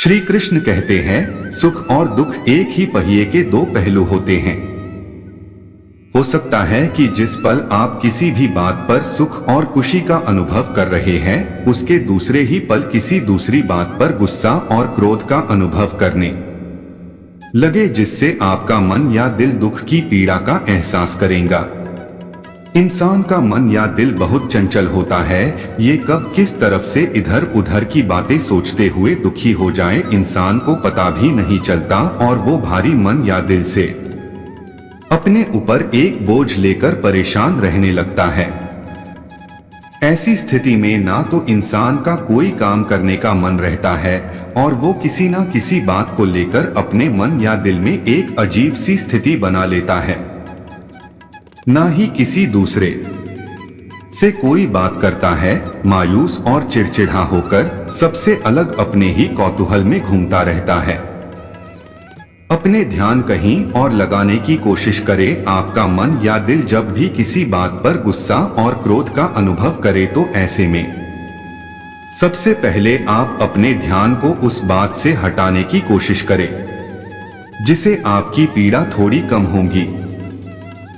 श्री कृष्ण कहते हैं, सुख और दुख एक ही पहिए के दो पहलू होते हैं। हो सकता है कि जिस पल आप किसी भी बात पर सुख और खुशी का अनुभव कर रहे हैं, उसके दूसरे ही पल किसी दूसरी बात पर गुस्सा और क्रोध का अनुभव करने लगे, जिससे आपका मन या दिल दुख की पीड़ा का एहसास करेगा। इंसान का मन या दिल बहुत चंचल होता है। ये कब किस तरफ से इधर उधर की बातें सोचते हुए दुखी हो जाए, इंसान को पता भी नहीं चलता और वो भारी मन या दिल से अपने ऊपर एक बोझ लेकर परेशान रहने लगता है। ऐसी स्थिति में ना तो इंसान का कोई काम करने का मन रहता है और वो किसी ना किसी बात को लेकर अपने मन या दिल में एक अजीब सी स्थिति बना लेता है। ना ही किसी दूसरे से कोई बात करता है, मायूस और चिड़चिड़ा होकर सबसे अलग अपने ही कौतूहल में घूमता रहता है। अपने ध्यान कहीं और लगाने की कोशिश करे। आपका मन या दिल जब भी किसी बात पर गुस्सा और क्रोध का अनुभव करे तो ऐसे में सबसे पहले आप अपने ध्यान को उस बात से हटाने की कोशिश करें, जिससे आपकी पीड़ा थोड़ी कम होगी।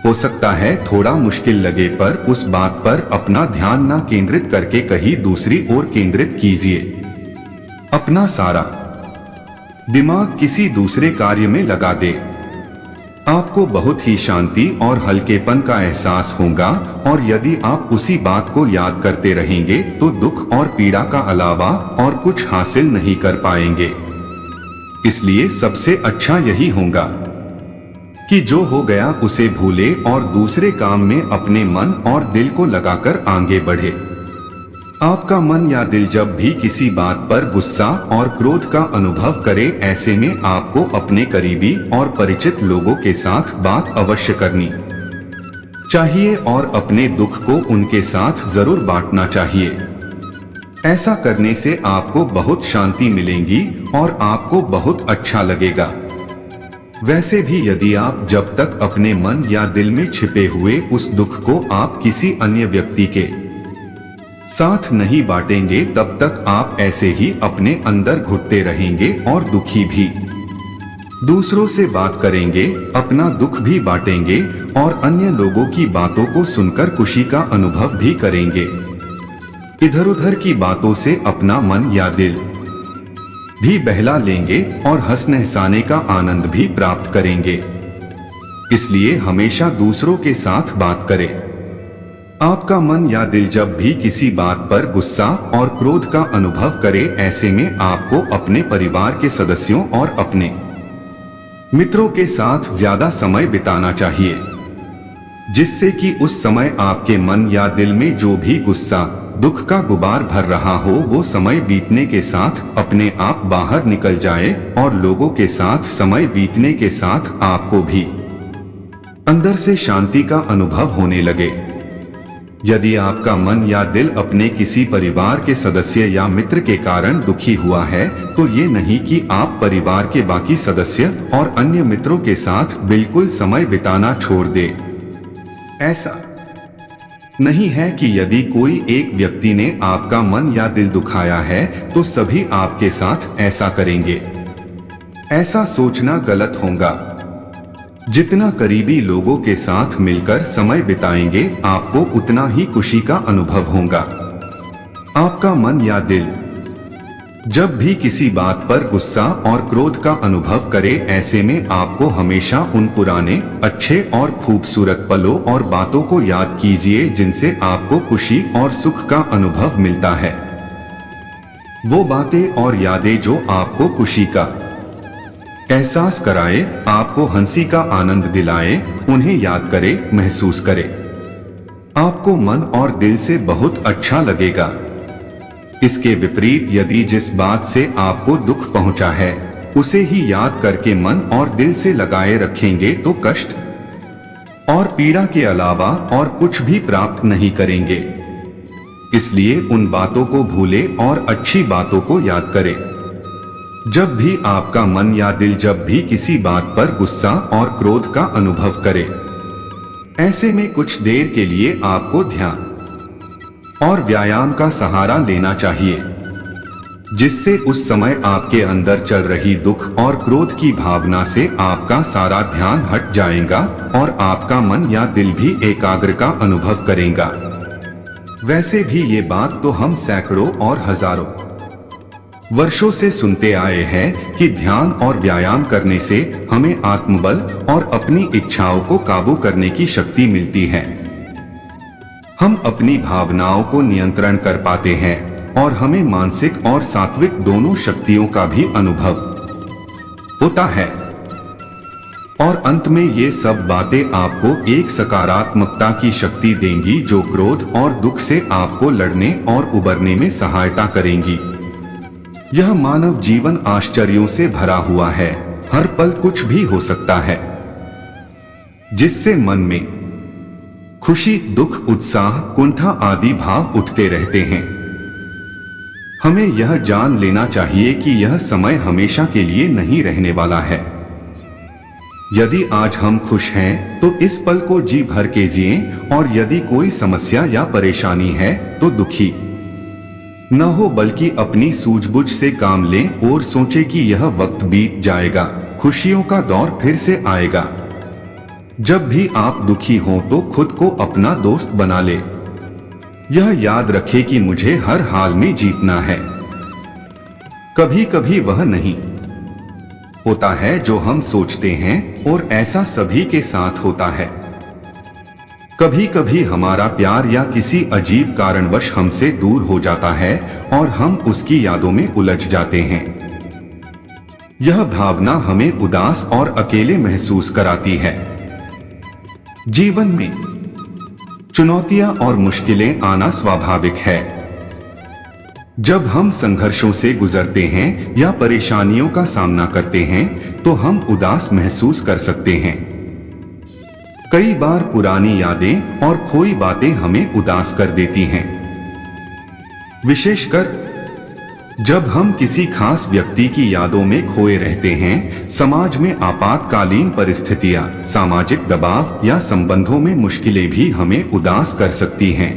हो सकता है थोड़ा मुश्किल लगे, पर उस बात पर अपना ध्यान ना केंद्रित करके कहीं दूसरी ओर केंद्रित कीजिए। अपना सारा दिमाग किसी दूसरे कार्य में लगा दे। आपको बहुत ही शांति और हल्केपन का एहसास होगा और यदि आप उसी बात को याद करते रहेंगे तो दुख और पीड़ा का अलावा और कुछ हासिल नहीं कर पाएंगे। इसलिए सबसे अच्छा यही होगा कि जो हो गया उसे भूले और दूसरे काम में अपने मन और दिल को लगाकर आगे बढ़े। आपका मन या दिल जब भी किसी बात पर गुस्सा और क्रोध का अनुभव करे, ऐसे में आपको अपने करीबी और परिचित लोगों के साथ बात अवश्य करनी चाहिए और अपने दुख को उनके साथ जरूर बांटना चाहिए। ऐसा करने से आपको बहुत शांति मिलेगी और आपको बहुत अच्छा लगेगा। वैसे भी यदि आप जब तक अपने मन या दिल में छिपे हुए उस दुख को आप किसी अन्य व्यक्ति के साथ नहीं बांटेंगे, तब तक आप ऐसे ही अपने अंदर घुटते रहेंगे और दुखी भी दूसरों से बात करेंगे, अपना दुख भी बांटेंगे और अन्य लोगों की बातों को सुनकर खुशी का अनुभव भी करेंगे। इधर उधर की बातों से अपना मन या दिल भी बहला लेंगे और हंसने का आनंद भी प्राप्त करेंगे। इसलिए हमेशा दूसरों के साथ बात करें। आपका मन या दिल जब भी किसी बात पर गुस्सा और क्रोध का अनुभव करे, ऐसे में आपको अपने परिवार के सदस्यों और अपने मित्रों के साथ ज्यादा समय बिताना चाहिए, जिससे कि उस समय आपके मन या दिल में जो भी गुस्सा दुख का गुबार भर रहा हो, वो समय बीतने के साथ अपने आप बाहर निकल जाए और लोगों के साथ समय बीतने के साथ आपको भी अंदर से शांति का अनुभव होने लगे। यदि आपका मन या दिल अपने किसी परिवार के सदस्य या मित्र के कारण दुखी हुआ है, तो ये नहीं कि आप परिवार के बाकी सदस्य और अन्य मित्रों के साथ बिल्कुल समय बिताना छोड़ दे। ऐसा नहीं है कि यदि कोई एक व्यक्ति ने आपका मन या दिल दुखाया है तो सभी आपके साथ ऐसा करेंगे। ऐसा सोचना गलत होगा। जितना करीबी लोगों के साथ मिलकर समय बिताएंगे, आपको उतना ही खुशी का अनुभव होगा। आपका मन या दिल जब भी किसी बात पर गुस्सा और क्रोध का अनुभव करे, ऐसे में आपको हमेशा उन पुराने अच्छे और खूबसूरत पलों और बातों को याद कीजिए, जिनसे आपको खुशी और सुख का अनुभव मिलता है। वो बातें और यादें जो आपको खुशी का एहसास कराए, आपको हंसी का आनंद दिलाए, उन्हें याद करें, महसूस करें। आपको मन और दिल से बहुत अच्छा लगेगा। इसके विपरीत यदि जिस बात से आपको दुख पहुंचा है उसे ही याद करके मन और दिल से लगाए रखेंगे, तो कष्ट और पीड़ा के अलावा और कुछ भी प्राप्त नहीं करेंगे। इसलिए उन बातों को भूलें और अच्छी बातों को याद करें। जब भी आपका मन या दिल जब भी किसी बात पर गुस्सा और क्रोध का अनुभव करे, ऐसे में कुछ देर के लिए आपको ध्यान और व्यायाम का सहारा लेना चाहिए। जिससे उस समय आपके अंदर चल रही दुख और क्रोध की भावना से आपका सारा ध्यान हट जाएगा और आपका मन या दिल भी एकाग्र का अनुभव करेगा। वैसे भी ये बात तो हम सैकड़ों और हजारों वर्षों से सुनते आए हैं कि ध्यान और व्यायाम करने से हमें आत्मबल और अपनी इच्छाओं को काबू करने की शक्ति मिलती है। हम अपनी भावनाओं को नियंत्रण कर पाते हैं और हमें मानसिक और सात्विक दोनों शक्तियों का भी अनुभव होता है। और अंत में ये सब बातें आपको एक सकारात्मकता की शक्ति देंगी जो क्रोध और दुख से आपको लड़ने और उबरने में सहायता करेंगी। यह मानव जीवन आश्चर्यों से भरा हुआ है। हर पल कुछ भी हो सकता है जिससे मन में खुशी, दुख, उत्साह, कुंठा आदि भाव उठते रहते हैं। हमें यह जान लेना चाहिए कि यह समय हमेशा के लिए नहीं रहने वाला है। यदि आज हम खुश हैं तो इस पल को जी भर के जिएं और यदि कोई समस्या या परेशानी है तो दुखी न हो बल्कि अपनी सूझबूझ से काम लें और सोचें कि यह वक्त बीत जाएगा, खुशियों का दौर फिर से आएगा। जब भी आप दुखी हों तो खुद को अपना दोस्त बना ले। यह याद रखें कि मुझे हर हाल में जीतना है। कभी कभी वह नहीं होता है जो हम सोचते हैं और ऐसा सभी के साथ होता है। कभी कभी हमारा प्यार या किसी अजीब कारणवश हमसे दूर हो जाता है और हम उसकी यादों में उलझ जाते हैं। यह भावना हमें उदास और अकेले महसूस कराती है। जीवन में चुनौतियां और मुश्किलें आना स्वाभाविक है। जब हम संघर्षों से गुजरते हैं या परेशानियों का सामना करते हैं तो हम उदास महसूस कर सकते हैं। कई बार पुरानी यादें और खोई बातें हमें उदास कर देती हैं। विशेषकर जब हम किसी खास व्यक्ति की यादों में खोए रहते हैं। समाज में आपातकालीन परिस्थितियां, सामाजिक दबाव या संबंधों में मुश्किलें भी हमें उदास कर सकती हैं।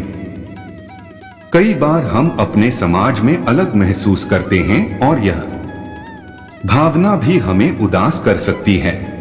कई बार हम अपने समाज में अलग महसूस करते हैं और यह भावना भी हमें उदास कर सकती है।